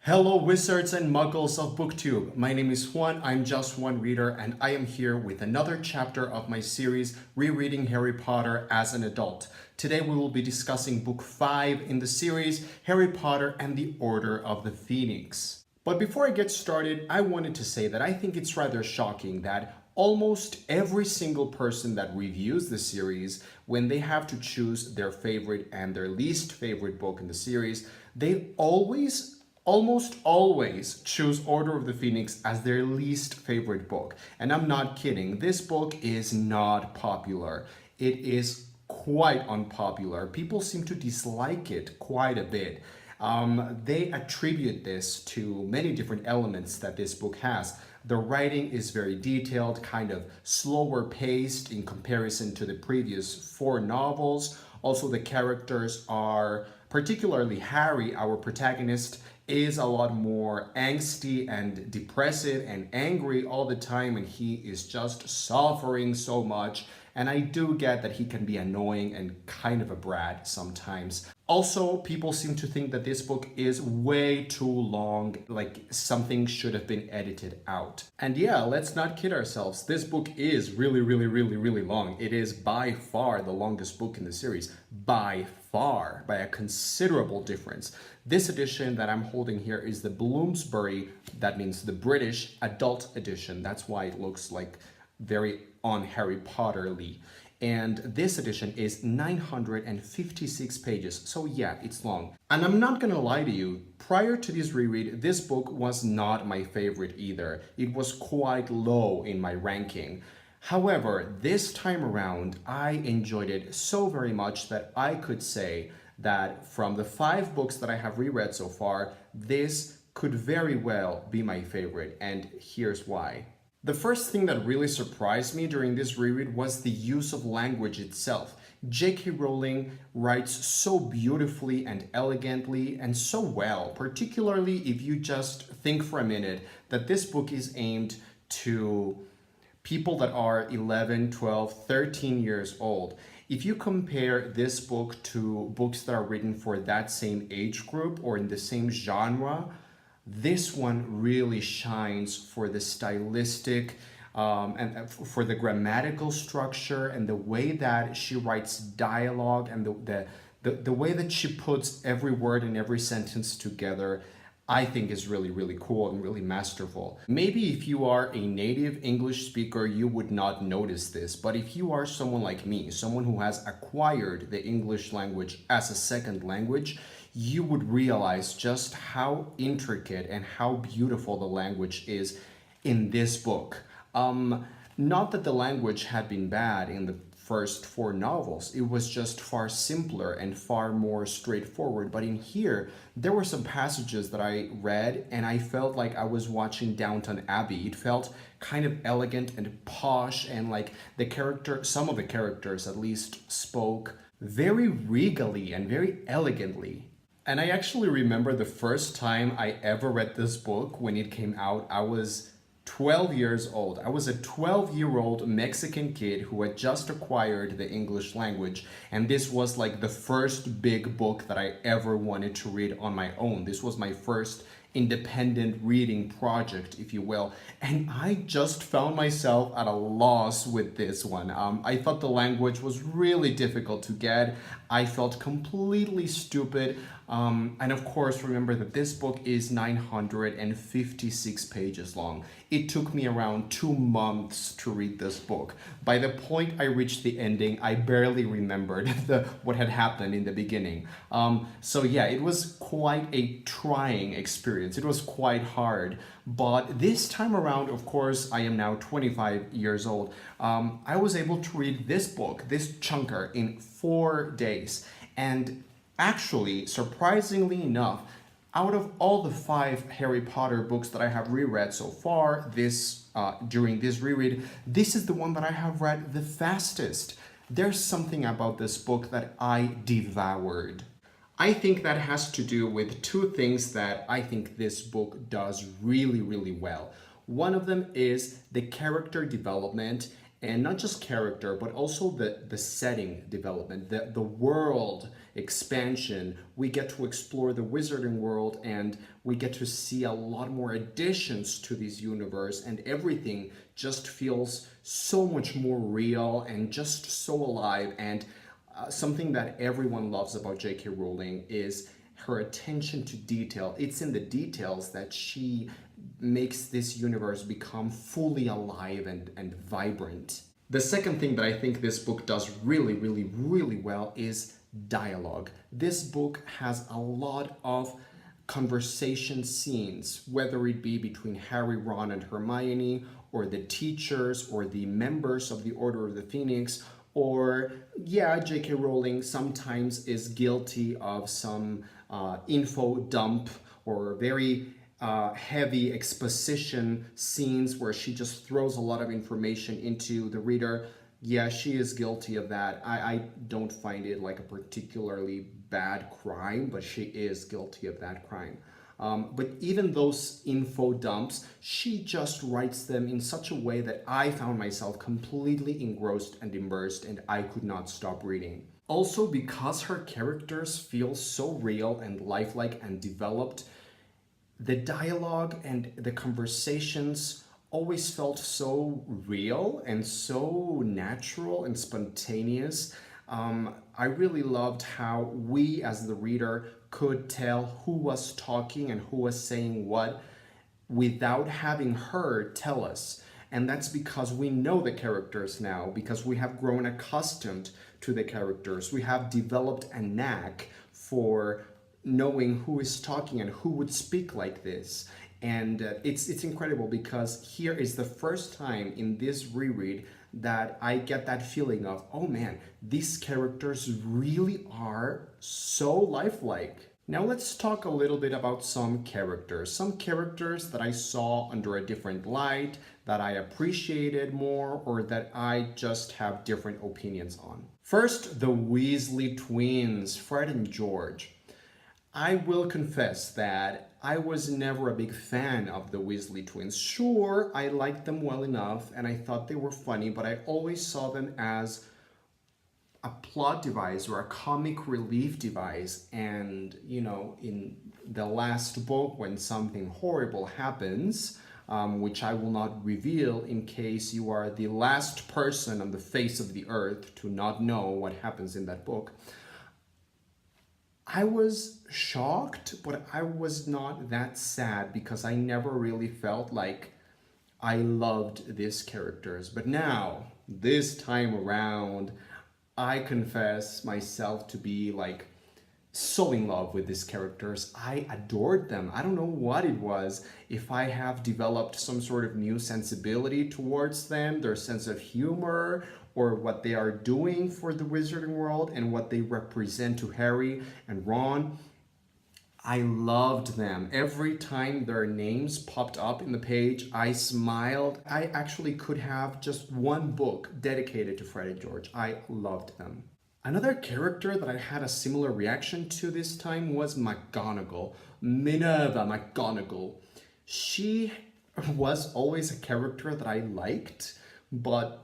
Hello, wizards and muggles of BookTube. My name is Juan, I'm just one reader, and I am here with another chapter of my series, Rereading Harry Potter as an Adult. Today we will be discussing book 5 in the series, Harry Potter and the Order of the Phoenix. But before I get started, I wanted to say that I think it's rather shocking that almost every single person that reviews the series, when they have to choose their favorite and their least favorite book in the series, they almost always choose Order of the Phoenix as their least favorite book. And I'm not kidding, this book is not popular. It is quite unpopular. People seem to dislike it quite a bit. They attribute this to many different elements that this book has. The writing is very detailed, kind of slower paced in comparison to the previous 4 novels. Also, the characters are, particularly Harry, our protagonist, is a lot more angsty and depressive and angry all the time, and he is just suffering so much. And I do get that he can be annoying and kind of a brat sometimes. Also, people seem to think that this book is way too long, like something should have been edited out. And yeah, let's not kid ourselves. This book is really long. It is by far the longest book in the series. By far, by a considerable difference. This edition that I'm holding here is the Bloomsbury, that means the British adult edition. That's why it looks like very un-Harry Potter-ly. And this edition is 956 pages, so yeah, it's long. And I'm not gonna lie to you, prior to this reread, this book was not my favorite either. It was quite low in my ranking. However, this time around, I enjoyed it so very much that I could say that from the 5 books that I have reread so far, this could very well be my favorite, and here's why. The first thing that really surprised me during this reread was the use of language itself. J.K. Rowling writes so beautifully and elegantly and so well, particularly if you just think for a minute that this book is aimed to people that are 11, 12, 13 years old. If you compare this book to books that are written for that same age group or in the same genre, this one really shines for the stylistic and for the grammatical structure and the way that she writes dialogue and the way that she puts every word and every sentence together. I think is really cool and really masterful. Maybe if you are a native English speaker, you would not notice this, but if you are someone like me, someone who has acquired the English language as a second language, you would realize just how intricate and how beautiful the language is in this book. Not that the language had been bad in the first 4 novels, it was just far simpler and far more straightforward, but in here there were some passages that I read and I felt like I was watching Downton Abbey. It felt kind of elegant and posh, and like some of the characters at least spoke very regally and very elegantly. And I actually remember the first time I ever read this book when it came out. I was 12 years old. I was a 12-year-old Mexican kid who had just acquired the English language, and this was like the first big book that I ever wanted to read on my own. This was my first independent reading project, if you will, and I just found myself at a loss with this one. I thought the language was really difficult to get. I felt completely stupid. And of course, remember that this book is 956 pages long. It took me around 2 months to read this book. By the point I reached the ending, I barely remembered what had happened in the beginning. So yeah, it was quite a trying experience. It was quite hard. But this time around, of course, I am now 25 years old. I was able to read this book, this chunker, in 4 days. And actually, surprisingly enough, out of all the 5 Harry Potter books that I have reread so far, during this reread, this is the one that I have read the fastest. There's something about this book that I devoured. I think that has to do with 2 things that I think this book does really well. One of them is the character development And not just character, but also the setting development, the world expansion. We get to explore the wizarding world, and we get to see a lot more additions to this universe, and everything just feels so much more real and just so alive. And something that everyone loves about J.K. Rowling is her attention to detail. It's in the details that she makes this universe become fully alive and vibrant. The second thing that I think this book does really, really, really well is dialogue. This book has a lot of conversation scenes, whether it be between Harry, Ron, and Hermione, or the teachers, or the members of the Order of the Phoenix, or yeah, J.K. Rowling sometimes is guilty of some info dump or very heavy exposition scenes where she just throws a lot of information into the reader. Yeah, she is guilty of that. I don't find it like a particularly bad crime, but she is guilty of that crime. But even those info dumps, she just writes them in such a way that I found myself completely engrossed and immersed, and I could not stop reading. Also, because her characters feel so real and lifelike and developed, the dialogue and the conversations always felt so real and so natural and spontaneous. I really loved how we, as the reader, could tell who was talking and who was saying what without having her tell us. And that's because we know the characters now, because we have grown accustomed to the characters. We have developed a knack for knowing who is talking and who would speak like this. And it's incredible, because here is the first time in this reread that I get that feeling of, oh man, these characters really are so lifelike. Now let's talk a little bit about some characters that I saw under a different light, that I appreciated more, or that I just have different opinions on. First, the Weasley twins, Fred and George. I will confess that I was never a big fan of the Weasley twins. Sure, I liked them well enough and I thought they were funny, but I always saw them as a plot device or a comic relief device. And, you know, in the last book, when something horrible happens, which I will not reveal in case you are the last person on the face of the earth to not know what happens in that book, I was shocked, but I was not that sad, because I never really felt like I loved these characters. But now, this time around, I confess myself to be like so in love with these characters. I adored them. I don't know what it was, if I have developed some sort of new sensibility towards them, their sense of humor, or what they are doing for the wizarding world and what they represent to Harry and Ron. I loved them. Every time their names popped up in the page, I smiled. I actually could have just one book dedicated to Fred and George. I loved them. Another character that I had a similar reaction to this time was McGonagall, Minerva McGonagall. She was always a character that I liked, but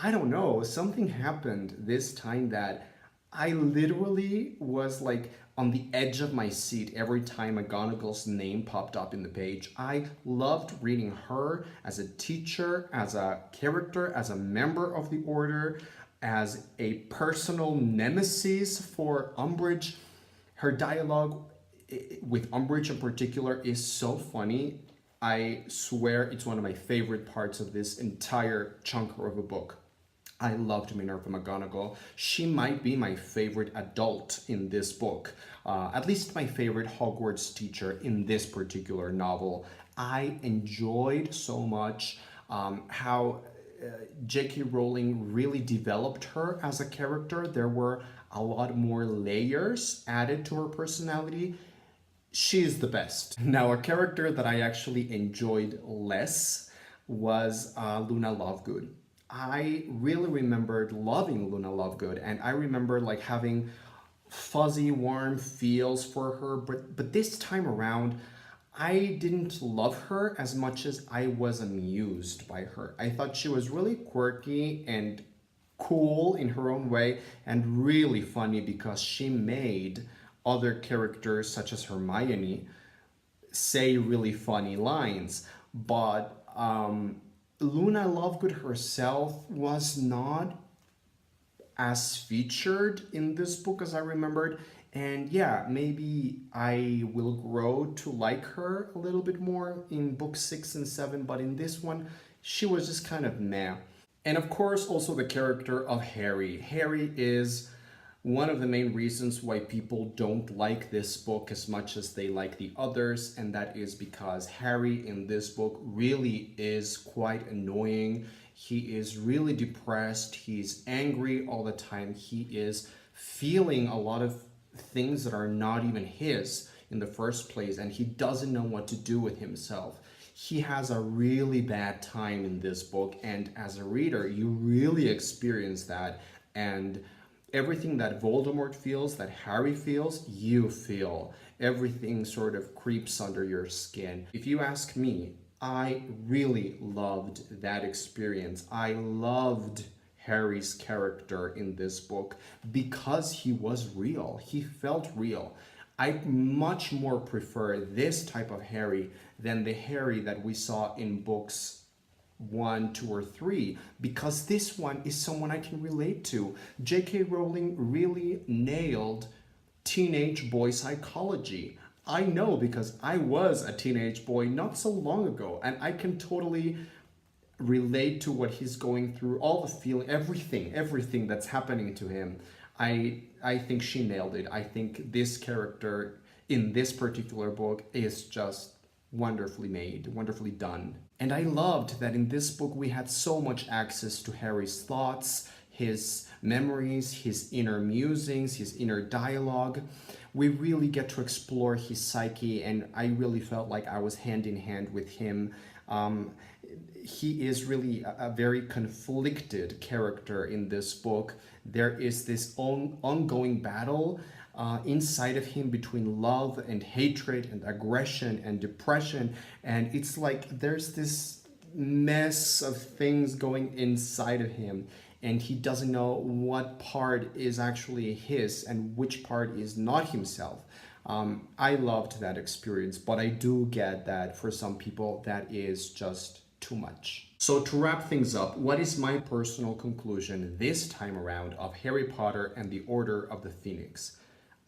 I don't know, something happened this time that I literally was like on the edge of my seat every time McGonagall's name popped up in the page. I loved reading her as a teacher, as a character, as a member of the Order, as a personal nemesis for Umbridge. Her dialogue with Umbridge in particular is so funny. I swear it's one of my favorite parts of this entire chunk of a book. I loved Minerva McGonagall. She might be my favorite adult in this book, at least my favorite Hogwarts teacher in this particular novel. I enjoyed so much how J.K. Rowling really developed her as a character. There were a lot more layers added to her personality. She is the best. Now, a character that I actually enjoyed less was Luna Lovegood. I really remembered loving Luna Lovegood, and I remember like having fuzzy, warm feels for her, but this time around, I didn't love her as much as I was amused by her. I thought she was really quirky and cool in her own way and really funny because she made other characters such as Hermione say really funny lines. But Luna Lovegood herself was not as featured in this book as I remembered. And yeah, maybe I will grow to like her a little bit more in book 6 and 7, but in this one, she was just kind of meh. And of course, also the character of Harry. Harry is one of the main reasons why people don't like this book as much as they like the others, and that is because Harry in this book really is quite annoying. He is really depressed, he's angry all the time, he is feeling a lot of things that are not even his in the first place, and he doesn't know what to do with himself. He has a really bad time in this book, and as a reader, you really experience that. And everything that Voldemort feels, that Harry feels, you feel. Everything sort of creeps under your skin. If you ask me, I really loved that experience. I loved Harry's character in this book because he was real. He felt real. I much more prefer this type of Harry than the Harry that we saw in books 1, 2, or 3, because this one is someone I can relate to. J.K. Rowling really nailed teenage boy psychology. I know because I was a teenage boy not so long ago, and I can totally relate to what he's going through, all the feeling, everything that's happening to him. I think she nailed it. I think this character in this particular book is just wonderfully made, wonderfully done. And I loved that in this book we had so much access to Harry's thoughts, his memories, his inner musings, his inner dialogue. We really get to explore his psyche, and I really felt like I was hand in hand with him. He is really a very conflicted character in this book. There is this ongoing battle inside of him between love and hatred and aggression and depression, and it's like there's this mess of things going inside of him, and he doesn't know what part is actually his and which part is not himself. I loved that experience, but I do get that for some people that is just too much. So to wrap things up, what is my personal conclusion this time around of Harry Potter and the Order of the Phoenix?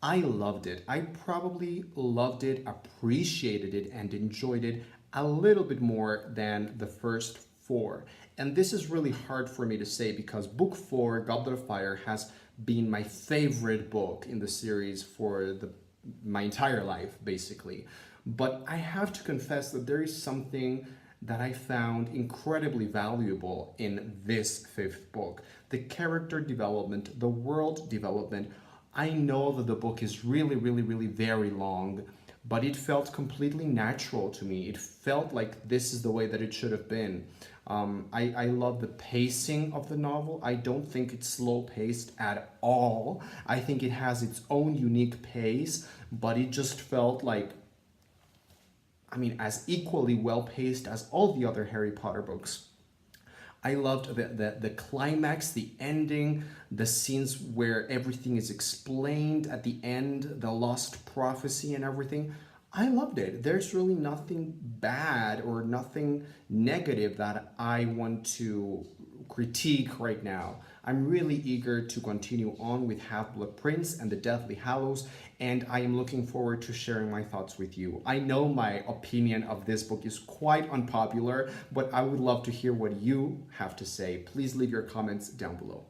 I loved it. I probably loved it, appreciated it, and enjoyed it a little bit more than the first 4. And this is really hard for me to say because book 4, Goblet of Fire, has been my favorite book in the series for my entire life, basically. But I have to confess that there is something that I found incredibly valuable in this 5th book. The character development, the world development. I know that the book is really very long, but it felt completely natural to me. It felt like this is the way that it should have been. I love the pacing of the novel. I don't think it's slow paced at all. I think it has its own unique pace, but it just felt like, I mean, as equally well paced as all the other Harry Potter books. I loved the climax, the ending, the scenes where everything is explained at the end, the lost prophecy and everything. I loved it. There's really nothing bad or nothing negative that I want to critique right now. I'm really eager to continue on with Half-Blood Prince and the Deathly Hallows, and I am looking forward to sharing my thoughts with you. I know my opinion of this book is quite unpopular, but I would love to hear what you have to say. Please leave your comments down below.